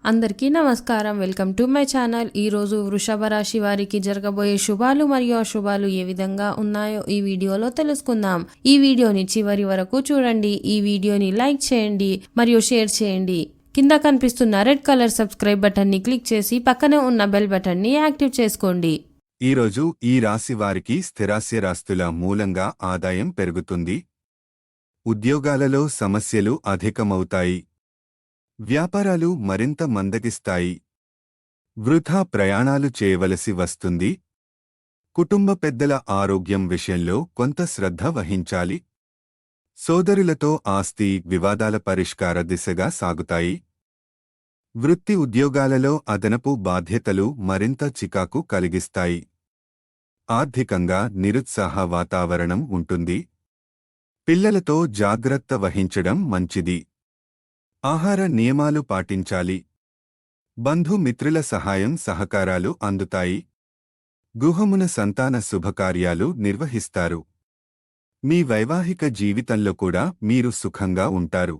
అందరికీ నమస్కారం. Welcome to my channel. ఈరోజు వృషభ రాశి వారికి జరగబోయే శుభాలు మరియు అశుభాలు ఏ విధంగా ఉన్నాయో ఈ వీడియోలో తెలుసుకుందాం. ఈ వీడియోని చివరి వరకు చూడండి. ఈ వీడియోని లైక్ చేయండి మరియు షేర్ చేయండి. కింద కనిపిస్తున్న రెడ్ కలర్ సబ్స్క్రైబ్ బటన్ని క్లిక్ చేసి పక్కనే ఉన్న బెల్ బటన్ని యాక్టివ్ చేసుకోండి. ఈరోజు ఈ రాశి వారికి స్థిరాస్తిరాస్తుల మూలంగా ఆదాయం పెరుగుతుంది. ఉద్యోగాలలో సమస్యలు అధికమవుతాయి. వ్యాపారాలు మరింత మందగిస్తాయి. వృథా ప్రయాణాలు చేయవలసి వస్తుంది. కుటుంబ పెద్దల ఆరోగ్యం విషయంలో కొంత శ్రద్ధ వహించాలి. సోదరులతో ఆస్తి వివాదాల పరిష్కార దిశగా సాగుతాయి. వృత్తి ఉద్యోగాలలో అదనపు బాధ్యతలు మరింత చికాకు కలిగిస్తాయి. ఆర్థికంగా నిరుత్సాహ వాతావరణం ఉంటుంది. పిల్లలతో జాగ్రత్త వహించడం మంచిది. ఆహార నియమాలు పాటించాలి. బంధుమిత్రుల సహాయం సహకారాలు అందుతాయి. గృహమున సంతాన శుభకార్యాలు నిర్వహిస్తారు. మీ వైవాహిక జీవితంలో కూడా మీరు సుఖంగా ఉంటారు.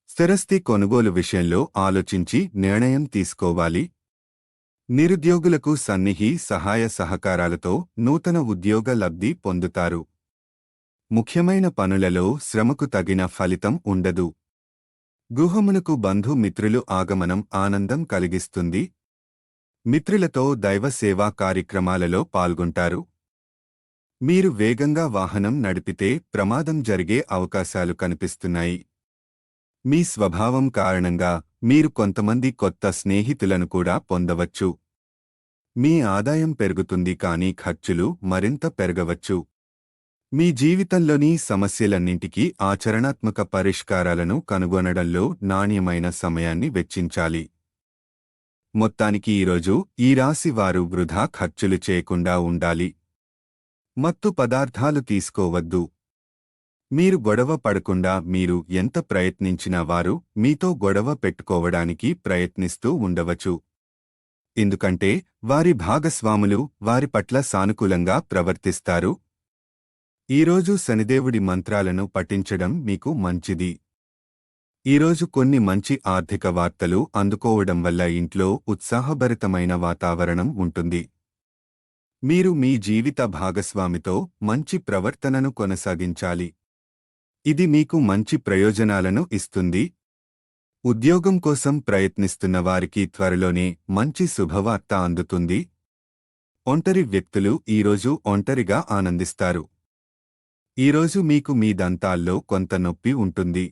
స్థిరస్తి కొనుగోలు విషయంలో ఆలోచించి నిర్ణయం తీసుకోవాలి. నిరుద్యోగులకు సన్నిహి సహాయ సహకారాలతో నూతన ఉద్యోగ లబ్ధి పొందుతారు. ముఖ్యమైన పనులలో శ్రమకు తగిన ఫలితం ఉండదు. గృహమునకు బంధుమిత్రులు ఆగమనం ఆనందం కలిగిస్తుంది. మిత్రులతో దైవ సేవా కార్యక్రమాలలో పాల్గొంటారు. మీరు వేగంగా వాహనం నడిపితే ప్రమాదం జరిగే అవకాశాలు కనిపిస్తున్నాయి. మీ స్వభావం కారణంగా మీరు కొంతమంది కొత్త స్నేహితులను కూడా పొందవచ్చు. మీ ఆదాయం పెరుగుతుంది కానీ ఖర్చులు మరింత పెరగవచ్చు. మీ జీవితంలోని సమస్యలన్నింటికీ ఆచరణాత్మక పరిష్కారాలను కనుగొనడంలో నాణ్యమైన సమయాన్ని వెచ్చించాలి. మొత్తానికి ఈరోజు ఈ రాశి వారు వృధా ఖర్చులు చేయకుండా ఉండాలి. మత్తు పదార్థాలు తీసుకోవద్దు. మీరు గొడవ పడకుండా మీరు ఎంత ప్రయత్నించినా వారు మీతో గొడవ పెట్టుకోవడానికి ప్రయత్నిస్తూ ఉండవచ్చు. ఎందుకంటే వారి భాగస్వాములు వారి పట్ల సానుకూలంగా ప్రవర్తిస్తారు. ఈరోజు శనిదేవుడి మంత్రాలను పఠించడం మీకు మంచిది. ఈరోజు కొన్ని మంచి ఆర్థిక వార్తలు అందుకోవడం వల్ల ఇంట్లో ఉత్సాహభరితమైన వాతావరణం ఉంటుంది. మీరు మీ జీవిత భాగస్వామితో మంచి ప్రవర్తనను కొనసాగించాలి. ఇది మీకు మంచి ప్రయోజనాలను ఇస్తుంది. ఉద్యోగం కోసం ప్రయత్నిస్తున్న వారికి త్వరలోనే మంచి శుభవార్త అందుతుంది. ఒంటరి వ్యక్తులు ఈరోజు ఒంటరిగా ఆనందిస్తారు. ఈరోజు మీకు మీ దంతాల్లో కొంత నొప్పి ఉంటుంది.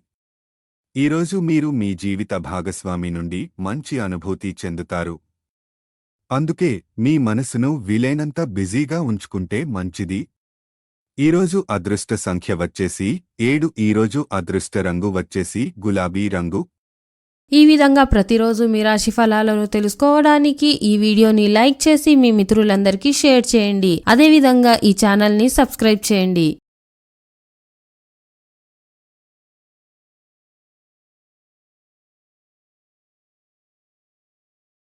ఈరోజు మీరు మీ జీవిత భాగస్వామి నుండి మంచి అనుభూతి చెందుతారు. అందుకే మీ మనసును వీలైనంత బిజీగా ఉంచుకుంటే మంచిది. ఈరోజు అదృష్ట సంఖ్య వచ్చేసి 7. ఈరోజు అదృష్ట రంగు వచ్చేసి గులాబీ రంగు. ఈ విధంగా ప్రతిరోజు మీ రాశి ఫలాలను తెలుసుకోవడానికి ఈ వీడియోని లైక్ చేసి మీ మిత్రులందరికీ షేర్ చేయండి. అదేవిధంగా ఈ ఛానల్ని సబ్స్క్రైబ్ చేయండి.